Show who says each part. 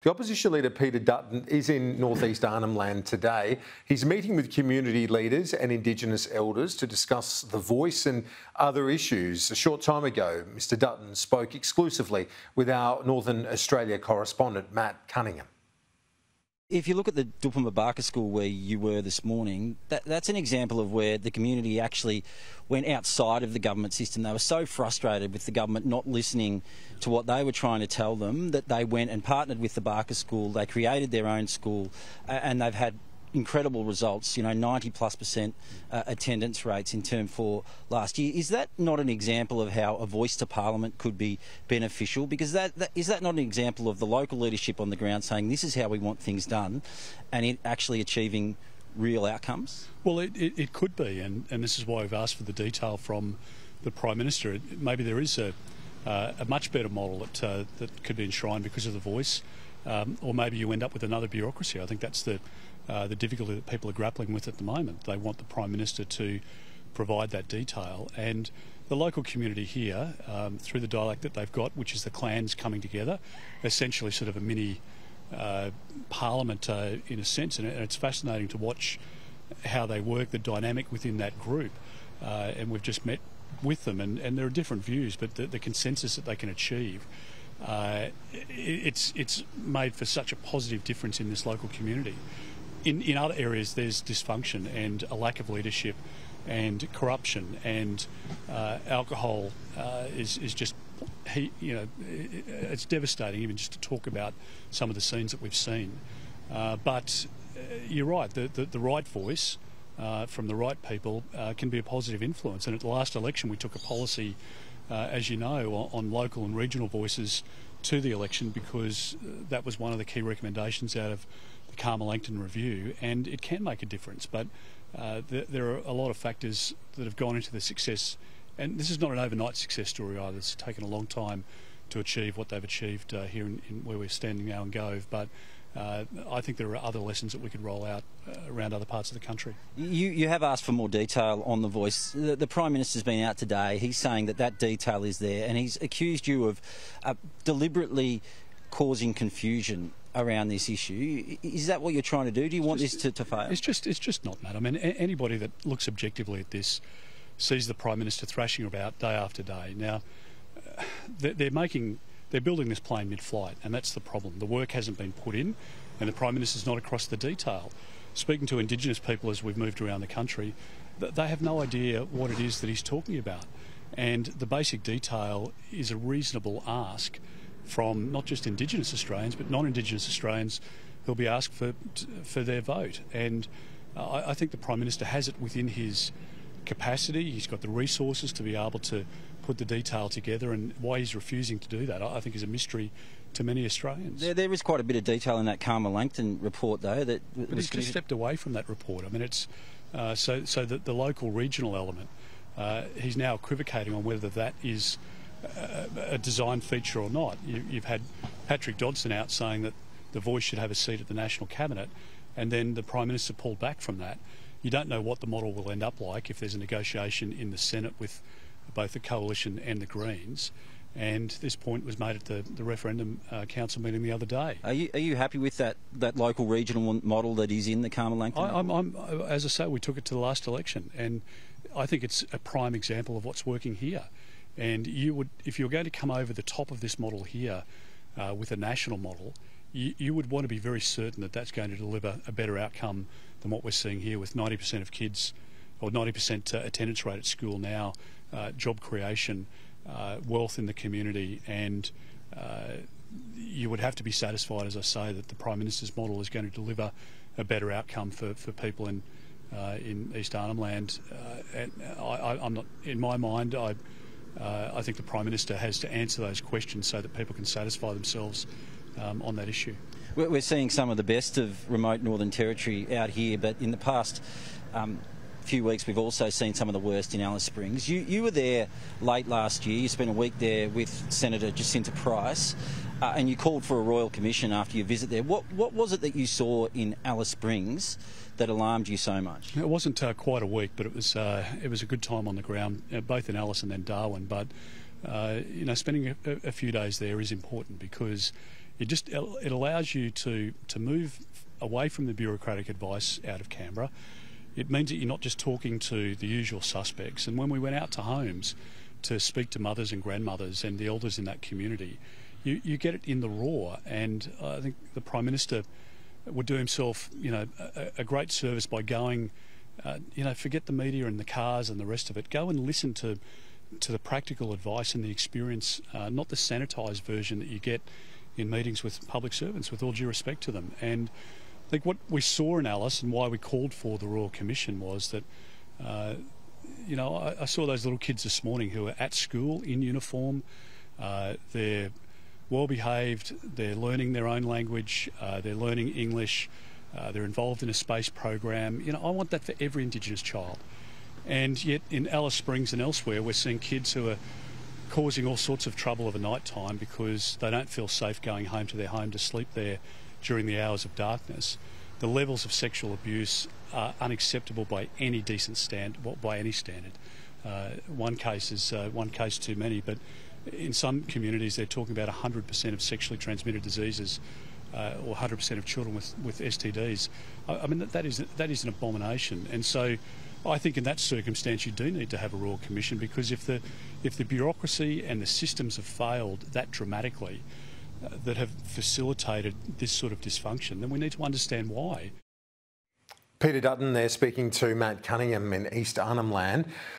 Speaker 1: The opposition leader Peter Dutton is in northeast Arnhem Land today. He's meeting with community leaders and Indigenous elders to discuss the voice and other issues. A short time ago, Mr Dutton spoke exclusively with our Northern Australia correspondent, Matt Cunningham.
Speaker 2: If you look at the Dupamabaka school where you were this morning, that's an example of where the community actually went outside of the government system. They were so frustrated with the government not listening to what they were trying to tell them that they went and partnered with the Barker school. They created their own school and they've had incredible results, 90+% attendance rates in Term 4 last year. Is that not an example of how a voice to Parliament could be beneficial? Because is that not an example of the local leadership on the ground saying this is how we want things done and it actually achieving real outcomes?
Speaker 3: Well, it could be, and this is why we've asked for the detail from the Prime Minister. Maybe there is a much better model that could be enshrined because of the voice, or maybe you end up with another bureaucracy. I think that's the difficulty that people are grappling with at the moment. They want the Prime Minister to provide that detail, and the local community here, through the dialect that they've got, which is the clans coming together, essentially sort of a mini parliament in a sense, and it's fascinating to watch how they work, the dynamic within that group, and we've just met with them, and there are different views, but the consensus that they can achieve, it's made for such a positive difference in this local community. In other areas, there's dysfunction and a lack of leadership and corruption, and alcohol is just, it's devastating even just to talk about some of the scenes that we've seen. But you're right, the right voice from the right people can be a positive influence. And at the last election, we took a policy, as you know, on local and regional voices to the election, because that was one of the key recommendations out of the Carmel-Langton review, and it can make a difference. But there are a lot of factors that have gone into the success, and this is not an overnight success story either. It's taken a long time to achieve what they've achieved here in where we're standing now in Gove, but I think there are other lessons that we could roll out around other parts of the country.
Speaker 2: You have asked for more detail on the voice. The Prime Minister's been out today. He's saying that detail is there, and he's accused you of deliberately causing confusion around this issue. Is that what you're trying to do? Do you want this to fail?
Speaker 3: It's just not that. I mean, anybody that looks objectively at this sees the Prime Minister thrashing about day after day. Now, they're building this plane mid-flight, and that's the problem. The work hasn't been put in, and the Prime Minister's not across the detail. Speaking to Indigenous people as we've moved around the country, they have no idea what it is that he's talking about. And the basic detail is a reasonable ask from not just Indigenous Australians, but non-Indigenous Australians who'll be asked for their vote. And I think the Prime Minister has it within his capacity. He's got the resources to be able to put the detail together, and why he's refusing to do that, I think, is a mystery to many Australians.
Speaker 2: There is quite a bit of detail in that Carmel-Langton report, though.
Speaker 3: But he's just stepped away from that report. I mean, it's so that the local regional element, he's now equivocating on whether that is a design feature or not. You've had Patrick Dodson out saying that the voice should have a seat at the National Cabinet, and then the Prime Minister pulled back from that. You don't know what the model will end up like if there's a negotiation in the Senate with both the Coalition and the Greens, and this point was made at the referendum council meeting the other day.
Speaker 2: Are you happy with that local regional model that is in the Carmel-Langton?
Speaker 3: As I say, we took it to the last election, and I think it's a prime example of what's working here. And if you're going to come over the top of this model here with a national model, you would want to be very certain that that's going to deliver a better outcome than what we're seeing here, with 90% of kids, or 90% attendance rate at school now, job creation, wealth in the community, and you would have to be satisfied, as I say, that the Prime Minister's model is going to deliver a better outcome for people in East Arnhem Land. And I'm not, in my mind, I think the Prime Minister has to answer those questions so that people can satisfy themselves on that issue.
Speaker 2: We're seeing some of the best of remote Northern Territory out here, but in the past few weeks we've also seen some of the worst in Alice Springs. You were there late last year. You spent a week there with Senator Jacinta Price, and you called for a Royal Commission after your visit there. What was it that you saw in Alice Springs that alarmed you so much?
Speaker 3: It wasn't quite a week, but it was a good time on the ground, both in Alice and then Darwin. But spending a few days there is important, because it allows you to move away from the bureaucratic advice out of Canberra. It means that you're not just talking to the usual suspects. And when we went out to homes to speak to mothers and grandmothers and the elders in that community, you get it in the raw. And I think the Prime Minister would do himself, a great service by going, forget the media and the cars and the rest of it. Go and listen to the practical advice and the experience, not the sanitised version that you get in meetings with public servants, with all due respect to them. And I think what we saw in Alice and why we called for the Royal Commission was that, I saw those little kids this morning who are at school in uniform. They're well behaved, they're learning their own language, they're learning English, they're involved in a space program. I want that for every Indigenous child. And yet in Alice Springs and elsewhere, we're seeing kids who are causing all sorts of trouble of a night time because they don't feel safe going home to their home to sleep there during the hours of darkness. The levels of sexual abuse are unacceptable by any by any standard. One case is one case too many, but in some communities they're talking about 100% of sexually transmitted diseases or 100% of children with STDs. I mean, that is an abomination. And so I think in that circumstance you do need to have a Royal Commission, because if the bureaucracy and the systems have failed that dramatically, that have facilitated this sort of dysfunction, then we need to understand why.
Speaker 1: Peter Dutton there speaking to Matt Cunningham in East Arnhem Land.